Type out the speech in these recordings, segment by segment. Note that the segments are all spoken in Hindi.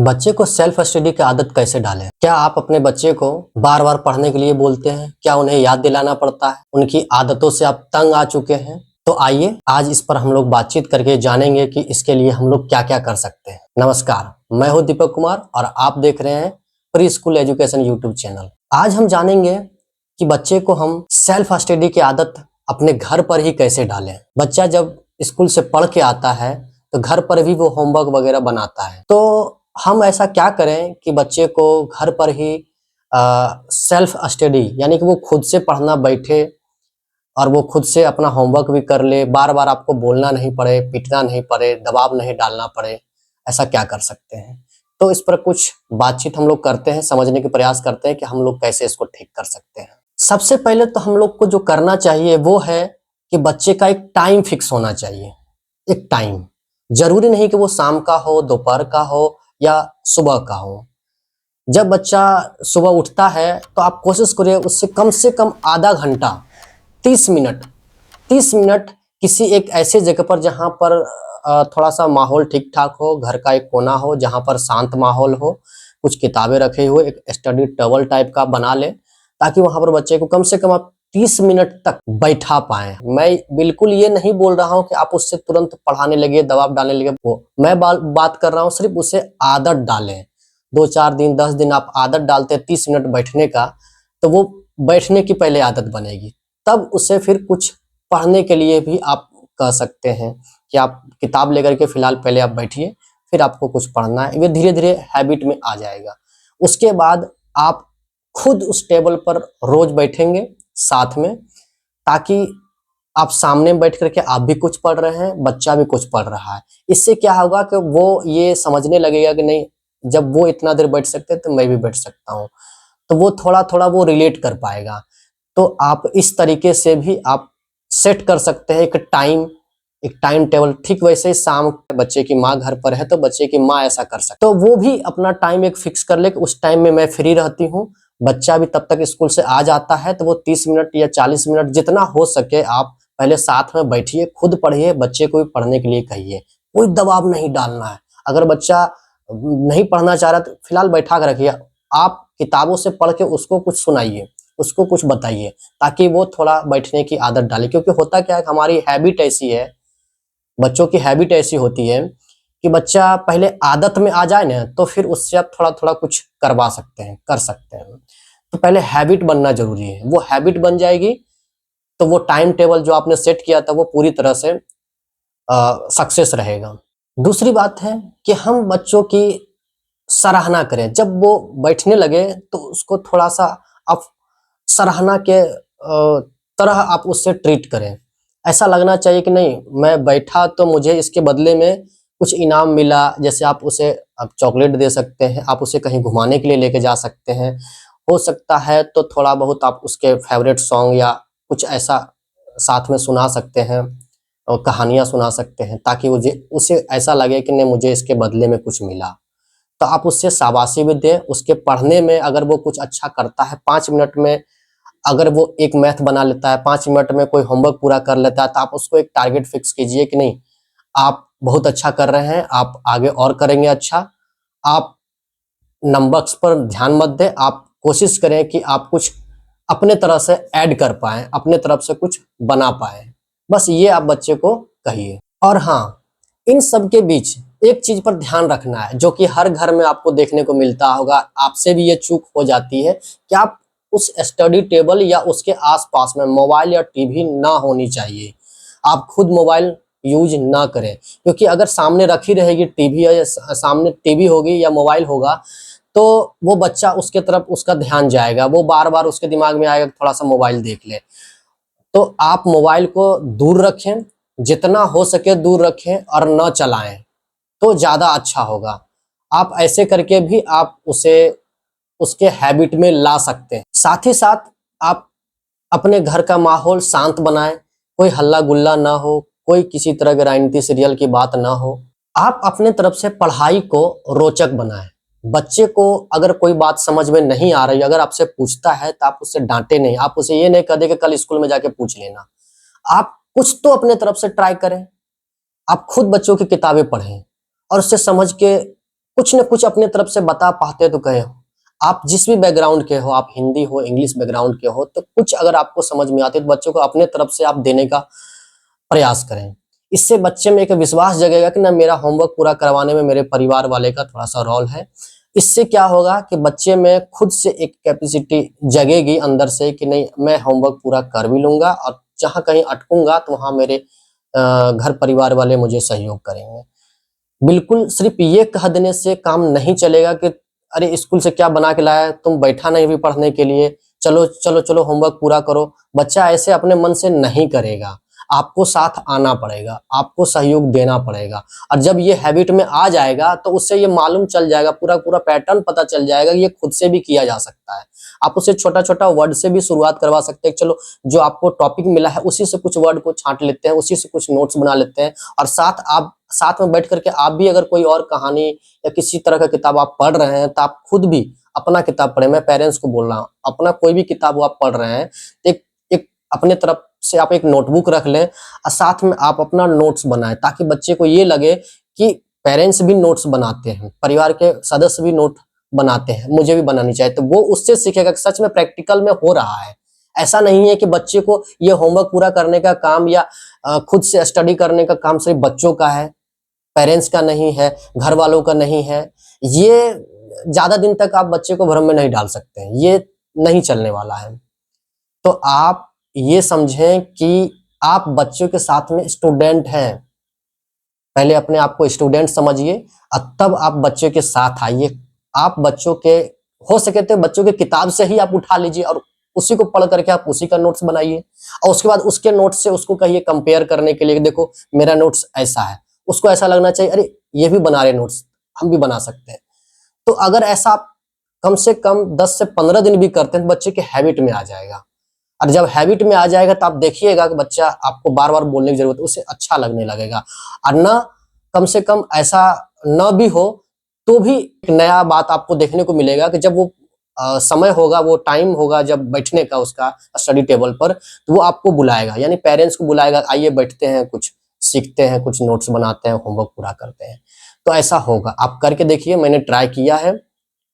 बच्चे को सेल्फ स्टडी की आदत कैसे डालें? क्या आप अपने बच्चे को बार बार पढ़ने के लिए बोलते हैं? क्या उन्हें याद दिलाना पड़ता है? उनकी आदतों से आप तंग आ चुके हैं? तो आइए आज इस पर हम लोग बातचीत करके जानेंगे कि इसके लिए हम लोग क्या क्या कर सकते हैं। नमस्कार, मैं हूं दीपक कुमार और आप देख रहे हैं pre school education YouTube channel. आज हम जानेंगे कि बच्चे को हम सेल्फ स्टडी की आदत अपने घर पर ही कैसे डालें। बच्चा जब स्कूल से पढ़ के आता है तो घर पर भी वो होमवर्क वगैरह बनाता है, तो हम ऐसा क्या करें कि बच्चे को घर पर ही सेल्फ स्टडी यानी कि वो खुद से पढ़ना बैठे और वो खुद से अपना होमवर्क भी कर ले, बार बार आपको बोलना नहीं पड़े, पीटना नहीं पड़े, दबाव नहीं डालना पड़े। ऐसा क्या कर सकते हैं? तो इस पर कुछ बातचीत हम लोग करते हैं, समझने के प्रयास करते हैं कि हम लोग कैसे इसको ठीक कर सकते हैं। सबसे पहले तो हम लोग को जो करना चाहिए वो है कि बच्चे का एक टाइम फिक्स होना चाहिए। एक टाइम, जरूरी नहीं कि वो शाम का हो, दोपहर का हो या सुबह का हो। जब बच्चा सुबह उठता है तो आप कोशिश करिए उससे कम आधा घंटा 30 मिनट 30 मिनट किसी एक ऐसे जगह पर जहाँ पर थोड़ा सा माहौल ठीक ठाक हो, घर का एक कोना हो जहाँ पर शांत माहौल हो, कुछ किताबें रखे हुए एक स्टडी टेबल टाइप का बना ले, ताकि वहां पर बच्चे को कम से कम आप 30 मिनट तक बैठा पाए। मैं बिल्कुल ये नहीं बोल रहा हूँ कि आप उससे तुरंत पढ़ाने लगे, दबाव डालने लगे, वो मैं बात कर रहा हूँ सिर्फ उसे आदत डालें। 2-4 दिन 10 दिन आप आदत डालते हैं 30 मिनट बैठने का, तो वो बैठने की पहले आदत बनेगी। तब उसे फिर कुछ पढ़ने के लिए भी आप कह सकते हैं कि आप किताब लेकर के फिलहाल पहले आप बैठिए, फिर आपको कुछ पढ़ना है। ये धीरे धीरे हैबिट में आ जाएगा। उसके बाद आप खुद उस टेबल पर रोज बैठेंगे साथ में, ताकि आप सामने बैठ करके आप भी कुछ पढ़ रहे हैं, बच्चा भी कुछ पढ़ रहा है। इससे क्या होगा कि वो ये समझने लगेगा कि नहीं, जब वो इतना देर बैठ सकते हैं तो मैं भी बैठ सकता हूँ। तो वो थोड़ा थोड़ा वो रिलेट कर पाएगा। तो आप इस तरीके से भी आप सेट कर सकते हैं एक टाइम टेबल। ठीक वैसे ही शाम बच्चे की माँ घर पर है तो बच्चे की माँ ऐसा कर सकते, तो वो भी अपना टाइम एक फिक्स कर ले कि उस टाइम में मैं फ्री रहती हूँ। बच्चा भी तब तक स्कूल से आ जाता है तो वो 30 मिनट या 40 मिनट जितना हो सके आप पहले साथ में बैठिए, खुद पढ़िए, बच्चे को भी पढ़ने के लिए कहिए। कोई दबाव नहीं डालना है। अगर बच्चा नहीं पढ़ना चाह रहा तो फिलहाल बैठा कर रखिए। आप किताबों से पढ़ के उसको कुछ सुनाइए, उसको कुछ बताइए, ताकि वो थोड़ा बैठने की आदत डाले। क्योंकि होता क्या है, हमारी हैबिट ऐसी है, बच्चों की हैबिट ऐसी होती है कि बच्चा पहले आदत में आ जाए ना तो फिर उससे आप थोड़ा थोड़ा कुछ करवा सकते हैं, कर सकते हैं। तो पहले हैबिट बनना जरूरी है। वो हैबिट बन जाएगी तो वो टाइम टेबल जो आपने सेट किया था वो पूरी तरह से सक्सेस रहेगा। दूसरी बात है कि हम बच्चों की सराहना करें। जब वो बैठने लगे तो उसको थोड़ा सा आप सराहना के तरह आप उससे ट्रीट करें। ऐसा लगना चाहिए कि नहीं, मैं बैठा तो मुझे इसके बदले में कुछ इनाम मिला। जैसे आप चॉकलेट दे सकते हैं, आप उसे कहीं घुमाने के लिए लेके जा सकते हैं। हो सकता है तो थोड़ा बहुत आप उसके फेवरेट सॉन्ग या कुछ ऐसा साथ में सुना सकते हैं और कहानियां सुना सकते हैं, ताकि उसे ऐसा लगे कि नहीं, मुझे इसके बदले में कुछ मिला। तो आप उससे शाबाशी भी दें। उसके पढ़ने में अगर वो कुछ अच्छा करता है, 5 मिनट में अगर वो एक मैथ बना लेता है, 5 मिनट में कोई होमवर्क पूरा कर लेता है, तो आप उसको एक टारगेट फिक्स कीजिए कि नहीं, आप बहुत अच्छा कर रहे हैं, आप आगे और करेंगे अच्छा। आप नंबर्स पर ध्यान मत दें, आप कोशिश करें कि आप कुछ अपने तरह से ऐड कर पाएँ, अपने तरफ से कुछ बना पाएँ। बस ये आप बच्चे को कहिए। और हाँ, इन सब के बीच एक चीज पर ध्यान रखना है, जो कि हर घर में आपको देखने को मिलता होगा, आपसे भी ये चूक हो जाती है कि आप उस स्टडी टेबल या उसके आसपास में मोबाइल या टीवी ना होनी चाहिए। आप खुद मोबाइल यूज ना करें, क्योंकि अगर सामने रखी रहेगी टीवी या सामने टीवी होगी या मोबाइल होगा तो वो बच्चा उसके तरफ उसका ध्यान जाएगा, वो बार बार उसके दिमाग में आएगा थोड़ा सा मोबाइल देख ले। तो आप मोबाइल को दूर रखें, जितना हो सके दूर रखें और न चलाएं तो ज्यादा अच्छा होगा। आप ऐसे करके भी आप उसे उसके हैबिट में ला सकते हैं। साथ ही साथ आप अपने घर का माहौल शांत बनाएं, कोई हल्ला गुल्ला ना हो, कोई किसी तरह के राजनीति सीरियल की बात ना हो। आप अपने तरफ से पढ़ाई को रोचक बनाएं। बच्चे को अगर कोई बात समझ में नहीं आ रही, अगर आपसे पूछता है तो आप उससे डांटे नहीं, आप उसे ये नहीं कह दे कि कल स्कूल में जाके पूछ लेना। आप कुछ तो अपने तरफ से ट्राई करें। आप खुद बच्चों की किताबें पढ़ें और उससे समझ के कुछ न कुछ अपने तरफ से बता पाते तो कहे। आप जिस भी बैकग्राउंड के हो, आप हिंदी हो, इंग्लिश बैकग्राउंड के हो, तो कुछ अगर आपको समझ में आती है तो बच्चों को अपने तरफ से आप देने का प्रयास करें। इससे बच्चे में एक विश्वास जगेगा कि ना मेरा होमवर्क पूरा करवाने में मेरे परिवार वाले का थोड़ा-सा रोल है। इससे क्या होगा कि बच्चे में खुद से एक कैपेसिटी जगेगी अंदर से कि नहीं, मैं होमवर्क पूरा कर भी लूँगा और जहाँ कहीं अटकूँगा तो वहाँ मेरे घर परिवार वाले मुझे सहयोग करेंगे। बिल्कुल सिर्फ ये कह देने से काम नहीं चलेगा कि अरे स्कूल से क्या बना के लाया है, तुम बैठा नहीं भी पढ़ने के लिए, चलो चलो चलो होमवर्क पूरा करो। बच्चा ऐसे अपने मन से नहीं करेगा, आपको साथ आना पड़ेगा, आपको सहयोग देना पड़ेगा। और जब ये हैबिट में आ जाएगा तो उससे ये मालूम चल जाएगा, पूरा पूरा पैटर्न पता चल जाएगा कि ये खुद से भी किया जा सकता है। आप उसे छोटा छोटा वर्ड से भी शुरुआत करवा सकते हैं। चलो जो आपको टॉपिक मिला है उसी से कुछ वर्ड को छांट लेते हैं, उसी से कुछ नोट्स बना लेते हैं और साथ में बैठ करके आप भी अगर कोई और कहानी या किसी तरह का किताब आप पढ़ रहे हैं तो आप खुद भी अपना किताब पढ़ें। मैं पेरेंट्स को बोल रहा हूँ, अपना कोई भी किताब वो आप पढ़ रहे हैं, एक एक अपने तरफ से आप एक नोटबुक रख लें और साथ में आप अपना नोट्स बनाएं, ताकि बच्चे को ये लगे कि पेरेंट्स भी नोट्स बनाते हैं, परिवार के सदस्य भी नोट बनाते हैं, मुझे भी बनानी चाहिए। तो वो उससे सीखेगा कि सच में प्रैक्टिकल में हो रहा है। ऐसा नहीं है कि बच्चे को ये होमवर्क पूरा करने का काम या खुद से स्टडी करने का काम सिर्फ बच्चों का है, पेरेंट्स का नहीं है, घर वालों का नहीं है। ये ज़्यादा दिन तक आप बच्चे को भ्रम में नहीं डाल सकते हैं, ये नहीं चलने वाला है। तो आप ये समझें कि आप बच्चों के साथ में स्टूडेंट हैं। पहले अपने आप को स्टूडेंट समझिए और तब आप बच्चों के साथ आइए। आप बच्चों के हो सके तो बच्चों की किताब से ही आप उठा लीजिए और उसी को पढ़ करके आप उसी का नोट्स बनाइए और उसके बाद उसके नोट्स से उसको कहिए कंपेयर करने के लिए, देखो मेरा नोट्स ऐसा है। उसको ऐसा लगना चाहिए अरे ये भी बना रहे नोट्स, हम भी बना सकते हैं। तो अगर ऐसा आप कम से कम 10 से 15 दिन भी करते हैं तो बच्चे के हैबिट में आ जाएगा। और जब हैबिट में आ जाएगा तो आप देखिएगा कि बच्चा आपको बार-बार बोलने की ज़रूरत है, उसे अच्छा लगने लगेगा। और ना कम से कम ऐसा ना भी हो तो भी एक नया बात आपको देखने को मिलेगा कि जब वो समय होगा, वो टाइम होगा जब बैठने का उसका स्टडी टेबल पर, तो वो आपको बुलाएगा, यानी पेरेंट्स को बुलाएगा, आइए बैठते हैं, कुछ सीखते हैं, कुछ नोट्स बनाते हैं, होमवर्क पूरा करते हैं। तो ऐसा होगा, आप करके देखिए, मैंने ट्राई किया है,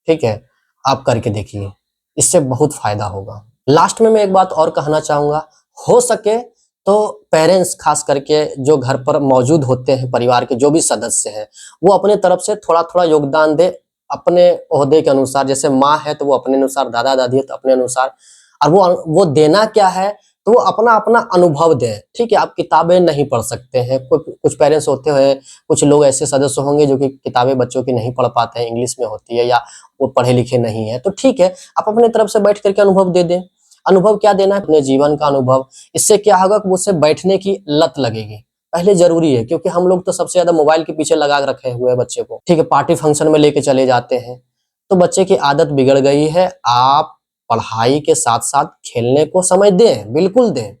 ठीक है? आप करके देखिए, इससे बहुत फायदा होगा। लास्ट में मैं एक बात और कहना चाहूँगा, हो सके तो पेरेंट्स खास करके जो घर पर मौजूद होते हैं, परिवार के जो भी सदस्य हैं, वो अपने तरफ से थोड़ा-थोड़ा योगदान दें, अपने ओहदे के अनुसार। जैसे माँ है तो वो अपने अनुसार, दादा-दादी है तो अपने अनुसार। और वो देना क्या है, तो वो अपना-अपना अनुभव दें, ठीक है? आप किताबें नहीं पढ़ सकते हैं, कुछ पेरेंट्स होते हैं, कुछ लोग ऐसे सदस्य होंगे जो कि किताबें बच्चों की नहीं पढ़ पाते हैं, इंग्लिश में होती है या वो पढ़े-लिखे नहीं हैं, तो ठीक है, आप अपनी तरफ से बैठ कर के अनुभव दे दें। अनुभव क्या देना है? अपने जीवन का अनुभव। इससे क्या होगा कि उसे बैठने की लत लगेगी। पहले ज़रूरी है, क्योंकि हम लोग तो सबसे ज़्यादा मोबाइल के पीछे लगा के रखे हुए हैं बच्चे को, ठीक है? पार्टी फंक्शन में लेके चले जाते हैं, तो बच्चे की आदत बिगड़ गई है। आप पढ़ाई के साथ-साथ खेलने को समय दें, बिल्कुल दें,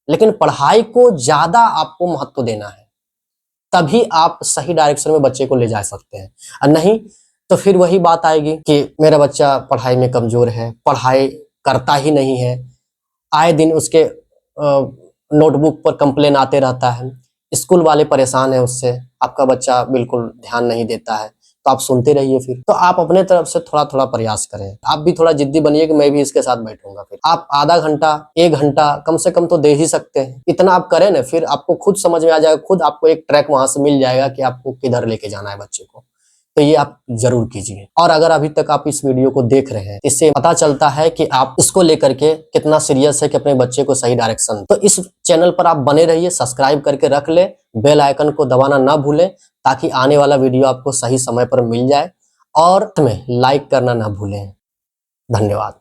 लेकिन पढ़ाई को ज़्यादा आपको महत्व देना है। तभी आप सही डायरेक्शन में बच्चे को ले जा सकते हैं। और नहीं तो फिर वही बात आएगी कि मेरा बच्चा पढ़ाई में कमज़ोर है, पढ़ाई करता ही नहीं है, आए दिन उसके नोटबुक पर कंप्लेन आते रहता है, स्कूल वाले परेशान हैं उससे, आपका बच्चा बिल्कुल ध्यान नहीं देता है, तो आप सुनते रहिए फिर। तो आप अपने तरफ से थोड़ा-थोड़ा प्रयास करें। आप भी थोड़ा ज़िद्दी बनिए कि मैं भी इसके साथ बैठूँगा फिर। आप आधा घंटा, 1 घंटा कम से कम तो दे ही सकते हैं। इतना आप करें ना, फिर आपको खुद समझ में आ जाएगा, खुद आपको एक ट्रैक वहाँ से मिल जाएगा कि आपको किधर लेके जाना है बच्चे को। तो ये आप ज़रूर कीजिए। और अगर अभी तक आप इस वीडियो को देख रहे हैं, इससे पता चलता है कि आप इसको लेकर के कितना सीरियस है कि अपने बच्चे को सही डायरेक्शन। तो इस चैनल पर आप बने रहिए, सब्सक्राइब करके रख लें, बेल आइकन को दबाना ना भूलें, ताकि आने वाला वीडियो आपको सही समय पर मिल जाए और में लाइक करना ना भूलें। धन्यवाद।